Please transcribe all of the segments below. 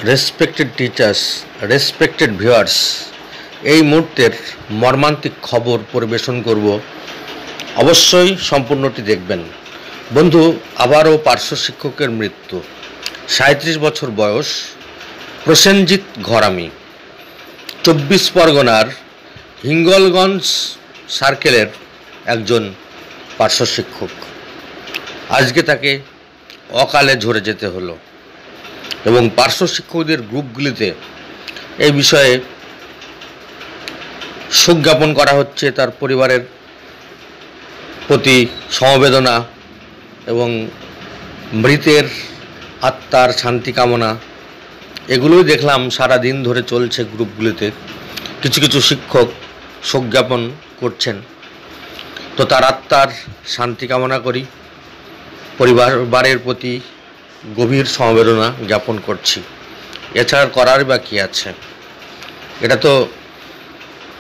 Respected teachers, respected viewers, এই মুহূর্তের মর্মান্তিক খবর পরিবেশন করব। অবশ্যই সম্পূর্ণটি দেখবেন। বন্ধু, আবারও পার্শ্ব শিক্ষকের মৃত্যু। 37 বছর বয়স, প্রসেনজিৎ ঘরামি, 24 পরগনার হিঙ্গলগঞ্জ সার্কেলের একজন পার্শ্ব শিক্ষক। আজকে তাকে অকালে ঝরে যেতে হলো এবং পার্শ্ব শিক্ষকদের গ্রুপগুলিতে এই বিষয়ে শোক জ্ঞাপন করা হচ্ছে। তার পরিবারের প্রতি সমবেদনা এবং মৃতের আত্মার শান্তি কামনা, এগুলোই দেখলাম সারা দিন ধরে চলছে গ্রুপগুলিতে। কিছু কিছু শিক্ষক শোক জ্ঞাপন করছেন, তো তার আত্মার শান্তি কামনা করি, পরিবারের প্রতি গভীর সমবেদনা জ্ঞাপন করছি। এছাড়া করার বা কী আছে? এটা তো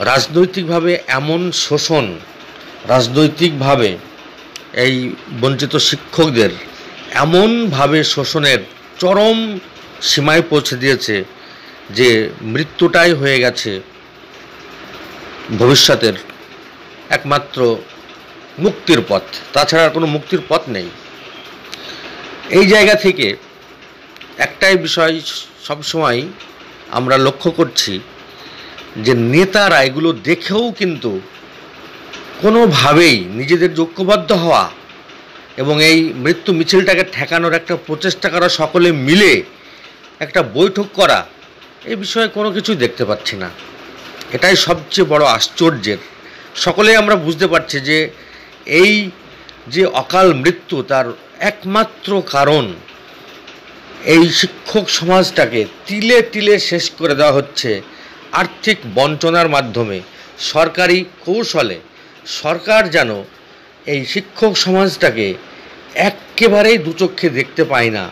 রাজনৈতিকভাবে এমন শোষণ, রাজনৈতিকভাবে এই বঞ্চিত শিক্ষকদের এমনভাবে শোষণের চরম সীমায় পৌঁছে দিয়েছে যে মৃত্যুটাই হয়ে গেছে ভবিষ্যতের একমাত্র মুক্তির পথ। তাছাড়া কোনো মুক্তির পথ নেই। এই জায়গা থেকে একটাই বিষয় সবসময় আমরা লক্ষ্য করছি যে নেতারা এগুলো দেখেও কিন্তু কোনোভাবেই নিজেদের ঐক্যবদ্ধ হওয়া এবং এই মৃত্যু মিছিলটাকে ঠেকানোর একটা প্রচেষ্টা করা, সকলে মিলে একটা বৈঠক করা, এই বিষয়ে কোনো কিছুই দেখতে পাচ্ছি না। এটাই সবচেয়ে বড় আশ্চর্যের। সকলেই আমরা বুঝতে পারছি যে এই যে অকাল মৃত্যু, তার একমাত্র কারণ এই শিক্ষক সমাজটাকে তিলে তিলে শেষ করে দেওয়া হচ্ছে আর্থিক বঞ্চনার মাধ্যমে। সরকারি কৌশলে সরকার যেন এই শিক্ষক সমাজটাকে একেবারেই দুচক্ষে দেখতে পায় না।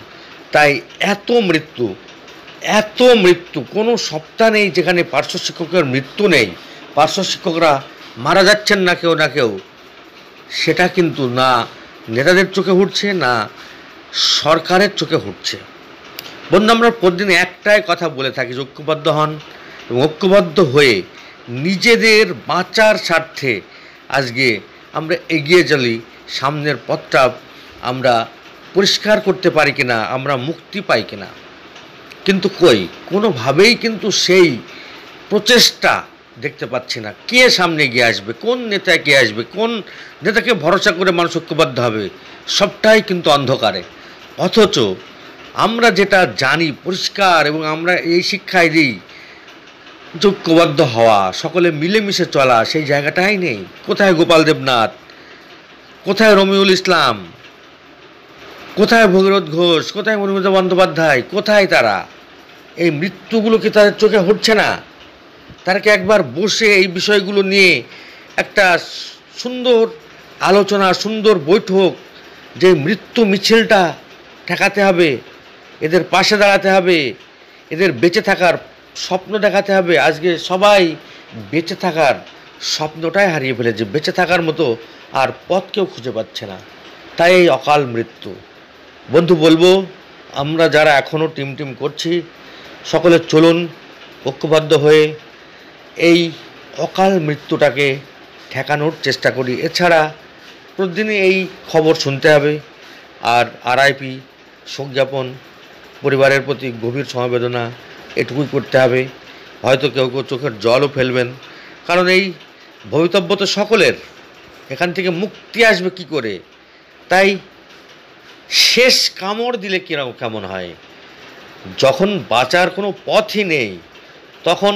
তাই এত মৃত্যু কোনো সপ্তাহ নেই যেখানে পার্শ্ব শিক্ষকের মৃত্যু নেই। পার্শ্ব শিক্ষকরা মারা যাচ্ছেন না কেউ, সেটা কিন্তু না নেতাদের চোখে উঠছে, না সরকারের চোখে উঠছে। বন্ধু, আমরা প্রতিদিন একটাই কথা বলে থাকি, ঐক্যবদ্ধ হন এবং ঐক্যবদ্ধ হয়ে নিজেদের বাঁচার স্বার্থে আজকে আমরা এগিয়ে চলি। সামনের পথটা আমরা পরিষ্কার করতে পারি কিনা, আমরা মুক্তি পাই কিনা, কিন্তু কোনোভাবেই কিন্তু সেই প্রচেষ্টা দেখতে পাচ্ছি না। কে সামনে এগিয়ে আসবে, কোন নেতা এগিয়ে আসবে, কোন নেতাকে ভরসা করে মানুষ ঐক্যবদ্ধ হবে, সবটাই কিন্তু অন্ধকারে। অথচ আমরা যেটা জানি পরিষ্কার এবং আমরা এই শিক্ষায় দিই, ঐক্যবদ্ধ হওয়া, সকলে মিলেমিশে চলা, সেই জায়গাটাই নেই। কোথায় গোপাল দেবনাথ, কোথায় রমিউল ইসলাম, কোথায় ভগীরথ ঘোষ, কোথায় মধুমিতা বন্দ্যোপাধ্যায়, কোথায় তারা? এই মৃত্যুগুলো কি তাদের চোখে হচ্ছে না? তারা কি একবার বসে এই বিষয়গুলো নিয়ে একটা সুন্দর আলোচনা, সুন্দর বৈঠক, যে মৃত্যু মিছিলটা ঠেকাতে হবে, এদের পাশে দাঁড়াতে হবে, এদের বেঁচে থাকার স্বপ্ন দেখাতে হবে। আজকে সবাই বেঁচে থাকার স্বপ্নটাই হারিয়ে ফেলেছে, বেঁচে থাকার মতো আর পথ কেউ খুঁজে পাচ্ছে না। তাই এই অকাল মৃত্যু। বন্ধু, বলবো আমরা যারা এখনও টিম করছি, সকলে চলুন ঐক্যবদ্ধ হয়ে এই অকাল মৃত্যুটাকে ঠেকানোর চেষ্টা করি। এছাড়া প্রতিদিনই এই খবর শুনতে হবে। আর RIP, শোক জ্ঞাপন, পরিবারের প্রতি গভীর সমবেদনা, এটুকুই করতে হবে। হয়তো কেউ চোখের জলও ফেলবেন, কারণ এই ভবিতব্য তো সকলের। এখান থেকে মুক্তি আসবে কি করে? তাই শেষ কামড় দিলে কেমন হয়? যখন বাঁচার কোনো পথই নেই, তখন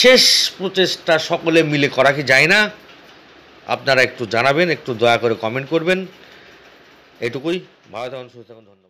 শেষ প্রচেষ্টা সকলে মিলে করা কি যায় না? আপনারা একটু জানাবেন, একটু দয়া করে কমেন্ট করবেন। এটুকুই। ভালো থাকুন, সুস্থ থাকুন। ধন্যবাদ।